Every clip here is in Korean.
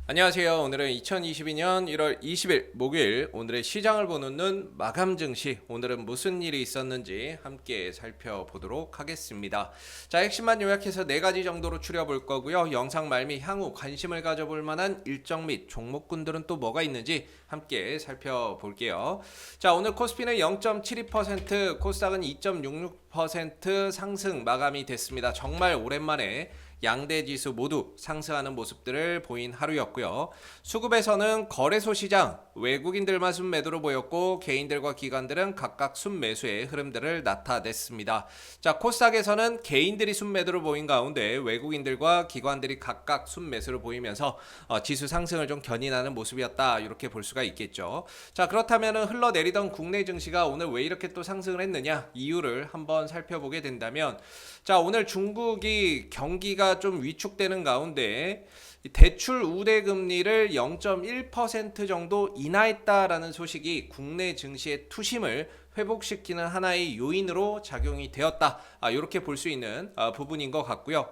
안녕하세요. 오늘은 2022년 1월 20일 목요일 오늘의 시장을 보는 눈 마감 증시, 오늘은 무슨 일이 있었는지 함께 살펴보도록 하겠습니다. 자, 핵심만 요약해서 4가지 정도로 추려볼 거고요. 영상 말미 향후 관심을 가져볼 만한 일정 및 종목군들은 또 뭐가 있는지 함께 살펴볼게요. 자, 오늘 코스피는 0.72%, 코스닥은 2.66% 상승 마감이 됐습니다. 정말 오랜만에 양대 지수 모두 상승하는 모습들을 보인 하루였고요. 수급에서는 거래소 시장 외국인들만 순매도로 보였고 개인들과 기관들은 각각 순매수의 흐름들을 나타냈습니다. 자, 코스닥에서는 개인들이 순매도로 보인 가운데 외국인들과 기관들이 각각 순매수를 보이면서 지수 상승을 좀 견인하는 모습이었다, 이렇게 볼 수가 있겠죠. 자, 그렇다면 흘러내리던 국내 증시가 오늘 왜 이렇게 또 상승을 했느냐, 이유를 한번 살펴보게 된다면, 자, 오늘 중국이 경기가 좀 위축되는 가운데 대출 우대 금리를 0.1% 정도 인하했다라는 소식이 국내 증시의 투심을 회복시키는 하나의 요인으로 작용이 되었다, 이렇게 볼 수 있는 부분인 것 같고요.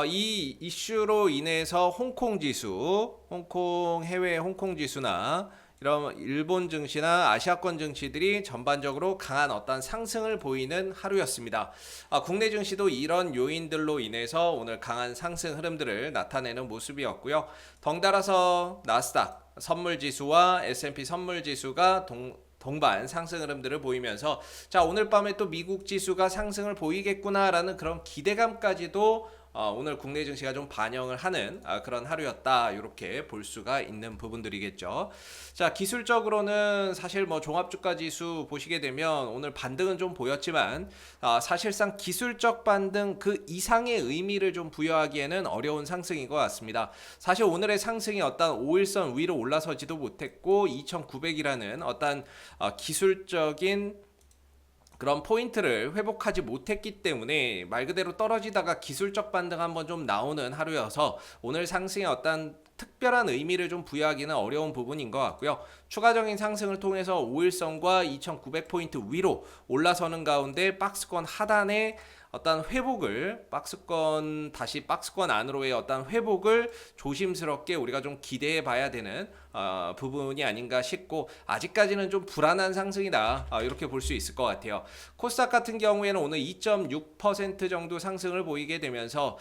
이 이슈로 인해서 홍콩 지수, 해외 홍콩 지수나 이런 일본 증시나 아시아권 증시들이 전반적으로 강한 어떤 상승을 보이는 하루였습니다. 국내 증시도 이런 요인들로 인해서 오늘 강한 상승 흐름들을 나타내는 모습이었고요. 덩달아서 나스닥 선물지수와 S&P 선물지수가 동반 상승 흐름들을 보이면서, 자, 오늘 밤에 또 미국 지수가 상승을 보이겠구나라는 그런 기대감까지도 오늘 국내 증시가 좀 반영을 하는 그런 하루였다, 이렇게 볼 수가 있는 부분들이겠죠. 자, 기술적으로는 사실 뭐 종합주가 지수 보시게 되면 오늘 반등은 좀 보였지만 사실상 기술적 반등 그 이상의 의미를 좀 부여하기에는 어려운 상승인 것 같습니다. 사실 오늘의 상승이 어떤 5일선 위로 올라서지도 못했고 2900이라는 어떤 기술적인 그런 포인트를 회복하지 못했기 때문에 말 그대로 떨어지다가 기술적 반등 한번 좀 나오는 하루여서 오늘 상승에 어떤 특별한 의미를 좀 부여하기는 어려운 부분인 것 같고요. 추가적인 상승을 통해서 5일선과 2900포인트 위로 올라서는 가운데 박스권 하단에 어떤 회복을, 다시 박스권 안으로의 어떤 회복을 조심스럽게 우리가 좀 기대해 봐야 되는 부분이 아닌가 싶고, 아직까지는 좀 불안한 상승이다, 이렇게 볼 수 있을 것 같아요. 코스닥 같은 경우에는 오늘 2.6% 정도 상승을 보이게 되면서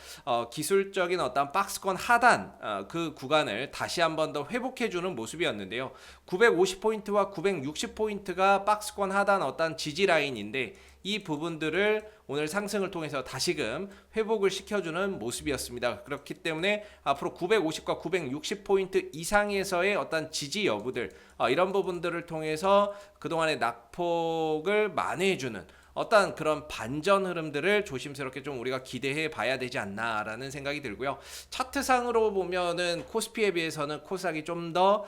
기술적인 어떤 박스권 하단 그 구간을 다시 한번 더 회복해주는 모습이었는데요. 950포인트와 960포인트가 박스권 하단 어떤 지지 라인인데, 이 부분들을 오늘 상승을 통해서 다시금 회복을 시켜주는 모습이었습니다. 그렇기 때문에 앞으로 950과 960포인트 이상에서의 어떤 지지 여부들, 이런 부분들을 통해서 그동안의 낙폭을 만회해주는 어떤 그런 반전 흐름들을 조심스럽게 좀 우리가 기대해 봐야 되지 않나라는 생각이 들고요. 차트상으로 보면은 코스피에 비해서는 코스닥이 좀 더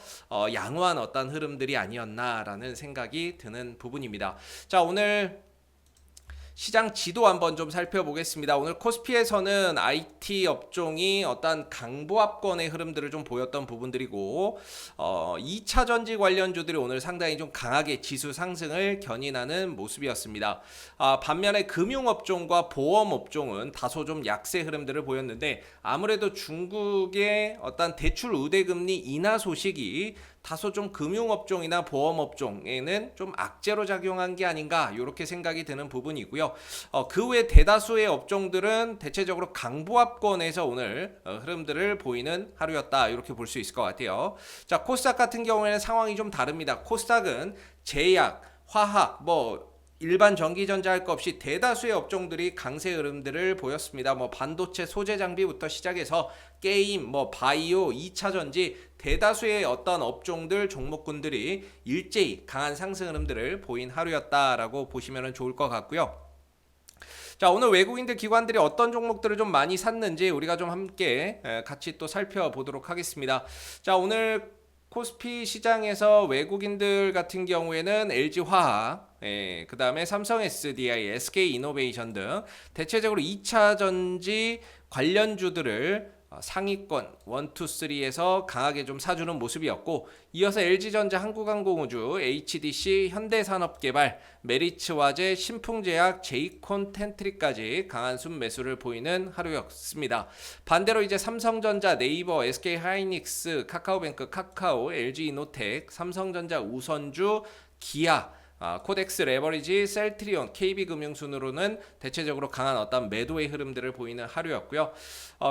양호한 어떤 흐름들이 아니었나라는 생각이 드는 부분입니다. 자, 오늘 시장 지도 한번 좀 살펴보겠습니다. 오늘 코스피에서는 IT 업종이 어떤 강보합권의 흐름들을 좀 보였던 부분들이고, 2차 전지 관련주들이 오늘 상당히 좀 강하게 지수 상승을 견인하는 모습이었습니다. 반면에 금융업종과 보험업종은 다소 좀 약세 흐름들을 보였는데, 아무래도 중국의 어떤 대출 우대금리 인하 소식이 다소 좀 금융업종이나 보험업종에는 좀 악재로 작용한 게 아닌가, 이렇게 생각이 드는 부분이고요. 그 외 대다수의 업종들은 대체적으로 강보합권에서 오늘 흐름들을 보이는 하루였다, 이렇게 볼 수 있을 것 같아요. 자, 코스닥 같은 경우에는 상황이 좀 다릅니다. 코스닥은 제약, 화학, 일반 전기전자 할 것 없이 대다수의 업종들이 강세 흐름들을 보였습니다. 반도체 소재 장비부터 시작해서 게임, 바이오, 2차 전지 대다수의 어떤 업종들, 종목군들이 일제히 강한 상승 흐름들을 보인 하루였다라고 보시면 좋을 것 같고요. 자, 오늘 외국인들 기관들이 어떤 종목들을 좀 많이 샀는지 우리가 좀 함께 같이 또 살펴보도록 하겠습니다. 자, 오늘 코스피 시장에서 외국인들 같은 경우에는 LG화학, 그 다음에 삼성 SDI, SK이노베이션 등 대체적으로 2차 전지 관련주들을 상위권 1, 2, 3에서 강하게 좀 사주는 모습이었고, 이어서 LG전자, 한국항공우주, HDC, 현대산업개발, 메리츠화재, 신풍제약, 제이콘 텐트리까지 강한 순매수를 보이는 하루였습니다. 반대로 이제 삼성전자, 네이버, SK하이닉스, 카카오뱅크, 카카오, LG이노텍, 삼성전자, 우선주, 기아, 코덱스, 레버리지, 셀트리온, KB금융 순으로는 대체적으로 강한 어떤 매도의 흐름들을 보이는 하루였고요.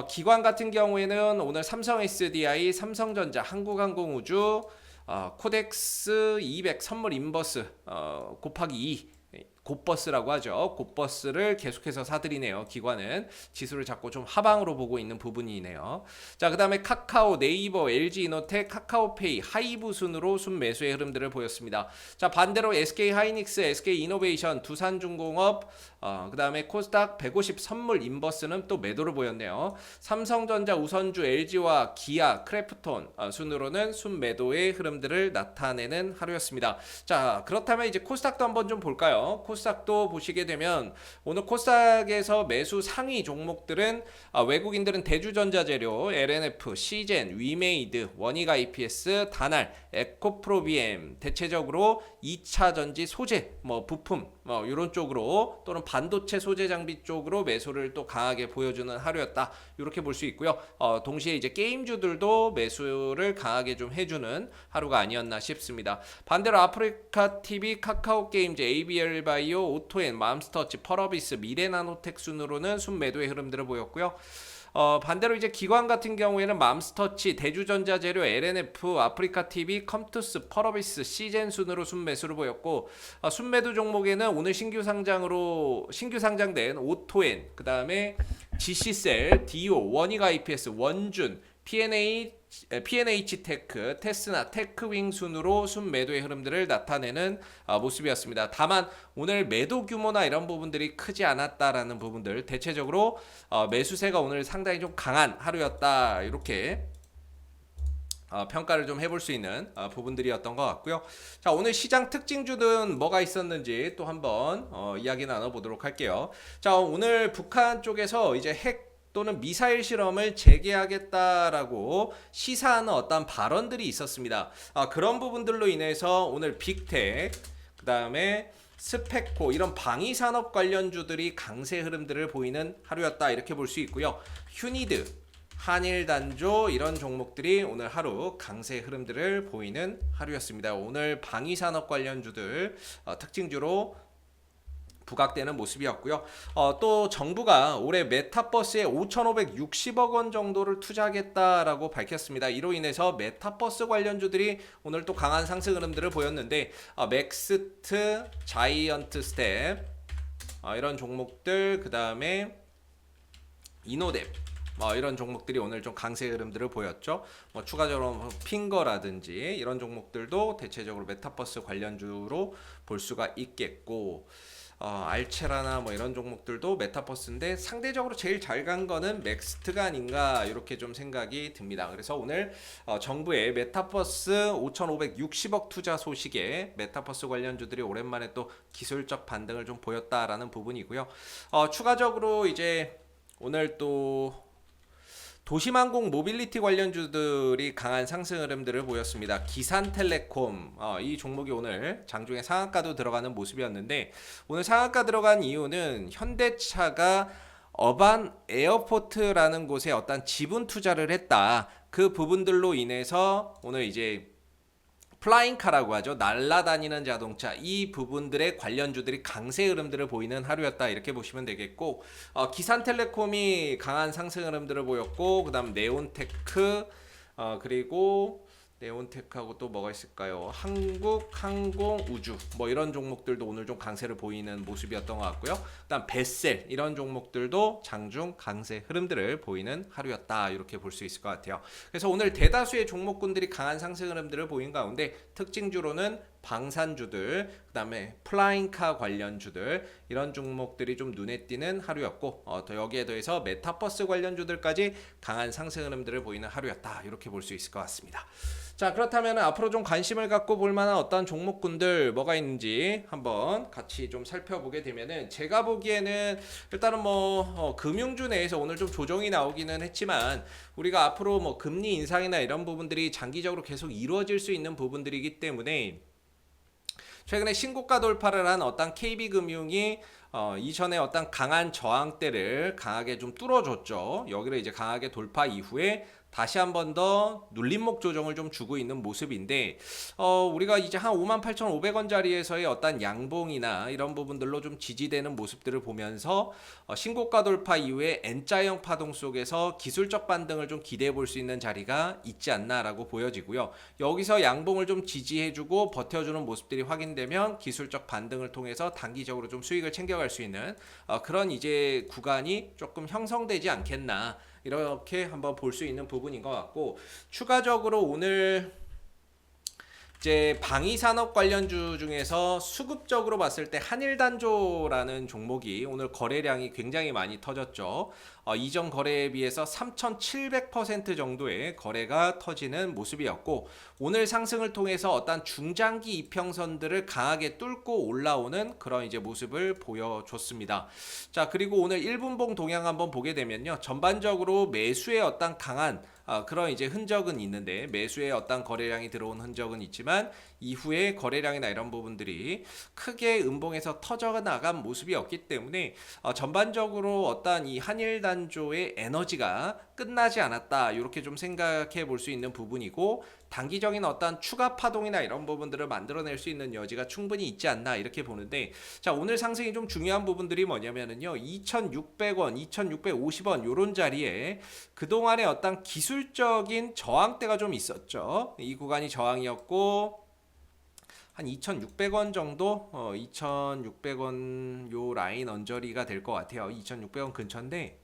기관 같은 경우에는 오늘 삼성 SDI, 삼성전자, 한국항공우주, 코덱스 200 선물 인버스 곱하기 2 곱버스라고 하죠. 곱버스를 계속해서 사들이네요. 기관은 지수를 잡고 좀 하방으로 보고 있는 부분이네요. 자, 그 다음에 카카오, 네이버, LG이노텍, 카카오페이, 하이브 순으로 순매수의 흐름들을 보였습니다. 자, 반대로 SK하이닉스, SK이노베이션, 두산중공업, 그 다음에 코스닥 150 선물 인버스는 또 매도를 보였네요. 삼성전자, 우선주, LG와 기아, 크래프톤 순으로는 순매도의 흐름들을 나타내는 하루였습니다. 자, 그렇다면 이제 코스닥도 한번 좀 볼까요? 코스닥도 보시게 되면 오늘 코스닥에서 매수 상위 종목들은 외국인들은 대주전자재료, LNF, 시젠, 위메이드, 원익 IPS, 다날, 에코프로비엠, 대체적으로 2차 전지 소재, 부품 이런 쪽으로 또는 반도체 소재 장비 쪽으로 매수를 또 강하게 보여주는 하루였다. 이렇게 볼 수 있고요. 동시에 이제 게임주들도 매수를 강하게 좀 해주는 하루가 아니었나 싶습니다. 반대로 아프리카 TV, 카카오 게임즈, ABL 바이오, 오토엔, 맘스터치, 펄어비스, 미래나노텍 순으로는 순매도의 흐름들을 보였고요. 반대로 이제 기관 같은 경우에는 맘스터치, 대주전자재료, LNF, 아프리카TV, 컴투스, 펄어비스, 시젠 순으로 순매수를 보였고, 순매도 종목에는 오늘 신규 상장된 오토엔, 그 다음에 GC셀, 디오, 원익 IPS, 원준, PNH테크, 테스나, 테크윙 순으로 순매도의 흐름들을 나타내는 모습이었습니다. 다만 오늘 매도 규모나 이런 부분들이 크지 않았다라는 부분들, 대체적으로 매수세가 오늘 상당히 좀 강한 하루였다, 이렇게 평가를 좀 해볼 수 있는 부분들이었던 것 같고요. 자, 오늘 시장 특징주는 뭐가 있었는지 또 한번 이야기 나눠보도록 할게요. 자, 오늘 북한 쪽에서 이제 핵 또는 미사일 실험을 재개하겠다라고 시사하는 어떤 발언들이 있었습니다. 그런 부분들로 인해서 오늘 빅텍, 그 다음에 스페코, 이런 방위산업 관련주들이 강세 흐름들을 보이는 하루였다, 이렇게 볼 수 있고요. 휴니드, 한일단조, 이런 종목들이 오늘 하루 강세 흐름들을 보이는 하루였습니다. 오늘 방위산업 관련주들 특징주로 부각되는 모습이었고요. 또 정부가 올해 메타버스에 5,560억 원 정도를 투자하겠다라고 밝혔습니다. 이로 인해서 메타버스 관련주들이 오늘 또 강한 상승 흐름들을 보였는데, 맥스트, 자이언트 스텝, 이런 종목들, 그 다음에 이노뎁, 이런 종목들이 오늘 좀 강세 흐름들을 보였죠. 추가적으로 핑거라든지 이런 종목들도 대체적으로 메타버스 관련주로 볼 수가 있겠고, 알체라나 이런 종목들도 메타버스인데 상대적으로 제일 잘 간 거는 맥스트가 아닌가, 이렇게 좀 생각이 듭니다. 그래서 오늘 정부의 메타버스 5,560억 투자 소식에 메타버스 관련주들이 오랜만에 또 기술적 반등을 좀 보였다라는 부분이고요. 추가적으로 이제 오늘 또 도심항공 모빌리티 관련주들이 강한 상승 흐름들을 보였습니다. 기산텔레콤, 이 종목이 오늘 장중에 상한가도 들어가는 모습이었는데, 오늘 상한가 들어간 이유는 현대차가 어반 에어포트라는 곳에 어떤 지분 투자를 했다. 그 부분들로 인해서 오늘 이제 플라잉카라고 하죠. 날아다니는 자동차, 이 부분들의 관련주들이 강세 흐름들을 보이는 하루였다, 이렇게 보시면 되겠고, 기산텔레콤이 강한 상승 흐름들을 보였고, 그 다음 네온테크, 그리고 네온테크하고 또 뭐가 있을까요? 한국항공우주, 이런 종목들도 오늘 좀 강세를 보이는 모습이었던 것 같고요. 그다음 베셀, 이런 종목들도 장중 강세 흐름들을 보이는 하루였다, 이렇게 볼 수 있을 것 같아요. 그래서 오늘 대다수의 종목군들이 강한 상승 흐름들을 보인 가운데 특징주로는 방산주들, 그다음에 플라잉카 관련주들 이런 종목들이 좀 눈에 띄는 하루였고 더 여기에 더해서 메타버스 관련주들까지 강한 상승 흐름들을 보이는 하루였다. 이렇게 볼 수 있을 것 같습니다. 자, 그렇다면 앞으로 좀 관심을 갖고 볼 만한 어떤 종목군들 뭐가 있는지 한번 같이 좀 살펴보게 되면은, 제가 보기에는 일단은 금융주 내에서 오늘 좀 조정이 나오기는 했지만 우리가 앞으로 금리 인상이나 이런 부분들이 장기적으로 계속 이루어질 수 있는 부분들이기 때문에 최근에 신고가 돌파를 한 어떤 KB금융이 이전에 어떤 강한 저항대를 강하게 좀 뚫어줬죠. 여기를 이제 강하게 돌파 이후에 다시 한 번 더 눌림목 조정을 좀 주고 있는 모습인데, 우리가 이제 한 58,500원 자리에서의 어떤 양봉이나 이런 부분들로 좀 지지되는 모습들을 보면서 신고가 돌파 이후에 N자형 파동 속에서 기술적 반등을 좀 기대해 볼 수 있는 자리가 있지 않나라고 보여지고요. 여기서 양봉을 좀 지지해주고 버텨주는 모습들이 확인되면 기술적 반등을 통해서 단기적으로 좀 수익을 챙겨갈 수 있는 그런 이제 구간이 조금 형성되지 않겠나, 이렇게 한번 볼 수 있는 부분인 것 같고, 추가적으로 오늘 이제 방위산업 관련주 중에서 수급적으로 봤을 때 한일단조라는 종목이 오늘 거래량이 굉장히 많이 터졌죠. 이전 거래에 비해서 3,700% 정도의 거래가 터지는 모습이었고, 오늘 상승을 통해서 어떤 중장기 이평선들을 강하게 뚫고 올라오는 그런 이제 모습을 보여줬습니다. 자, 그리고 오늘 1분봉 동향 한번 보게 되면요, 전반적으로 매수의 어떤 강한 그런 이제 흔적은 있는데, 매수의 어떤 거래량이 들어온 흔적은 있지만 이후에 거래량이나 이런 부분들이 크게 음봉에서 터져 나간 모습이 없기 때문에 전반적으로 어떤 이 한일단조의 에너지가 끝나지 않았다, 이렇게 좀 생각해 볼 수 있는 부분이고, 단기적인 어떤 추가 파동이나 이런 부분들을 만들어낼 수 있는 여지가 충분히 있지 않나, 이렇게 보는데, 자, 오늘 상승이 좀 중요한 부분들이 뭐냐면은요, 2,600원, 2,650원 요런 자리에 그동안의 어떤 기술적인 저항대가 좀 있었죠. 이 구간이 저항이었고 한 2,600원 정도, 2,600원 요 라인 언저리가 될 것 같아요. 2,600원 근처인데,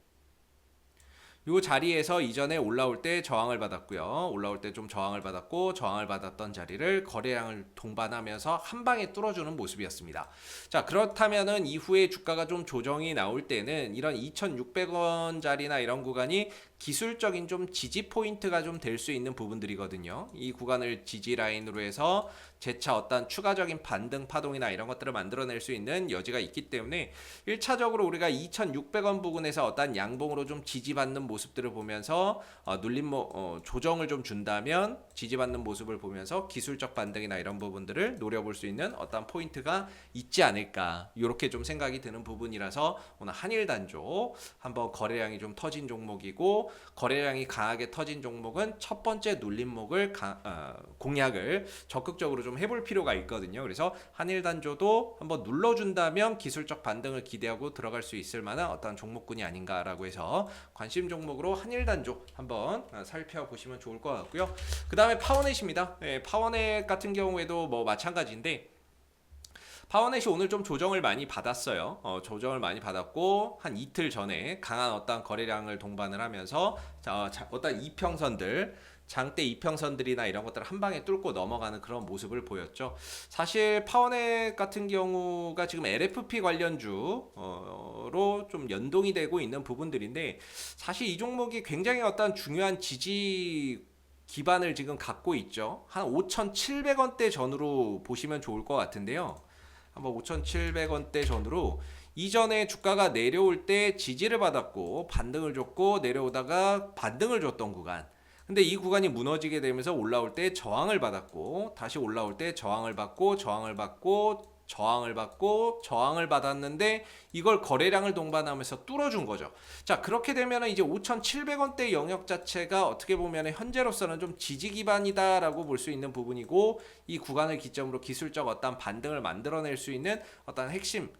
요 자리에서 이전에 올라올 때 저항을 받았고요. 올라올 때 좀 저항을 받았고, 저항을 받았던 자리를 거래량을 동반하면서 한 방에 뚫어주는 모습이었습니다. 자, 그렇다면은 이후에 주가가 좀 조정이 나올 때는 이런 2,600원 자리나 이런 구간이 기술적인 좀 지지 포인트가 좀 될 수 있는 부분들이거든요. 이 구간을 지지 라인으로 해서 재차 어떤 추가적인 반등 파동이나 이런 것들을 만들어낼 수 있는 여지가 있기 때문에 1차적으로 우리가 2,600원 부근에서 어떤 양봉으로 좀 지지받는 모습들을 보면서 눌림목 조정을 좀 준다면 지지받는 모습을 보면서 기술적 반등이나 이런 부분들을 노려볼 수 있는 어떤 포인트가 있지 않을까, 이렇게 좀 생각이 드는 부분이라서 오늘 한일단조 한번 거래량이 좀 터진 종목이고, 거래량이 강하게 터진 종목은 첫 번째 눌림목을 공략을 적극적으로 좀 해볼 필요가 있거든요. 그래서 한일단조도 한번 눌러준다면 기술적 반등을 기대하고 들어갈 수 있을 만한 어떤 종목군이 아닌가라고 해서 관심 종목으로 한일단조 한번 살펴보시면 좋을 것 같고요. 그 다음에 파워넷입니다. 네, 파워넷 같은 경우에도 마찬가지인데, 파워넷이 오늘 좀 조정을 많이 받았어요. 조정을 많이 받았고, 한 이틀 전에 강한 어떤 거래량을 동반을 하면서 어떤 이평선들, 장대 이평선들이나 이런 것들을 한 방에 뚫고 넘어가는 그런 모습을 보였죠. 사실 파워넷 같은 경우가 지금 LFP 관련주로 좀 연동이 되고 있는 부분들인데, 사실 이 종목이 굉장히 어떤 중요한 지지 기반을 지금 갖고 있죠. 한 5,700원대 전후로 보시면 좋을 것 같은데요. 한번 5,700원대 전후로 이전에 주가가 내려올 때 지지를 받았고 반등을 줬고, 내려오다가 반등을 줬던 구간, 근데 이 구간이 무너지게 되면서 올라올 때 저항을 받았고, 다시 올라올 때 저항을 받고, 저항을 받고, 저항을 받고, 저항을 받았는데 이걸 거래량을 동반하면서 뚫어준 거죠. 자, 그렇게 되면 이제 5,700원대 영역 자체가 어떻게 보면 현재로서는 좀 지지 기반이다라고 볼 수 있는 부분이고, 이 구간을 기점으로 기술적 어떤 반등을 만들어낼 수 있는 어떤 핵심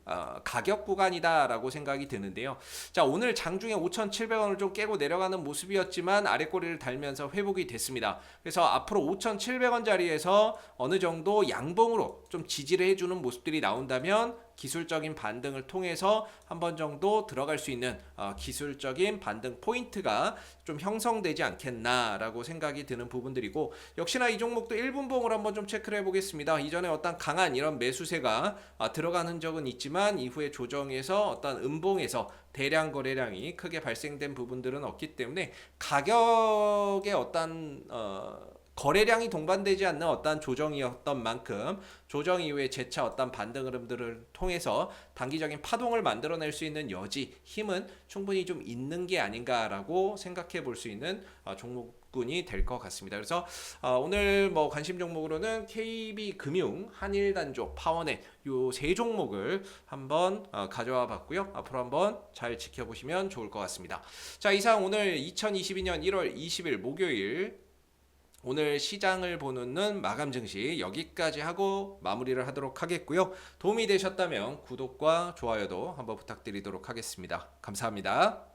가격 구간이다라고 생각이 드는데요. 자, 오늘 장중에 5,700원을 좀 깨고 내려가는 모습이었지만 아래꼬리를 달면서 회복이 됐습니다. 그래서 앞으로 5,700원 자리에서 어느 정도 양봉으로 좀 지지를 해주는 모습 모습들이 나온다면 기술적인 반등을 통해서 한 번 정도 들어갈 수 있는 기술적인 반등 포인트가 좀 형성되지 않겠나라고 생각이 드는 부분들이고, 역시나 이 종목도 1분봉을 한번 좀 체크를 해보겠습니다. 이전에 어떤 강한 이런 매수세가 들어간 흔적은 있지만 이후에 조정에서 어떤 음봉에서 대량 거래량이 크게 발생된 부분들은 없기 때문에 가격의 어떤 거래량이 동반되지 않는 어떤 조정이었던 만큼 조정 이후에 재차 어떤 반등 흐름들을 통해서 단기적인 파동을 만들어낼 수 있는 여지, 힘은 충분히 좀 있는 게 아닌가라고 생각해 볼 수 있는 종목군이 될 것 같습니다. 그래서 오늘 뭐 관심 종목으로는 KB금융, 한일단조, 파워넷 요 세 종목을 한번 가져와 봤고요. 앞으로 한번 잘 지켜보시면 좋을 것 같습니다. 자, 이상 오늘 2022년 1월 20일 목요일 오늘 시장을 보는 눈 마감 증시 여기까지 하고 마무리를 하도록 하겠고요. 도움이 되셨다면 구독과 좋아요도 한번 부탁드리도록 하겠습니다. 감사합니다.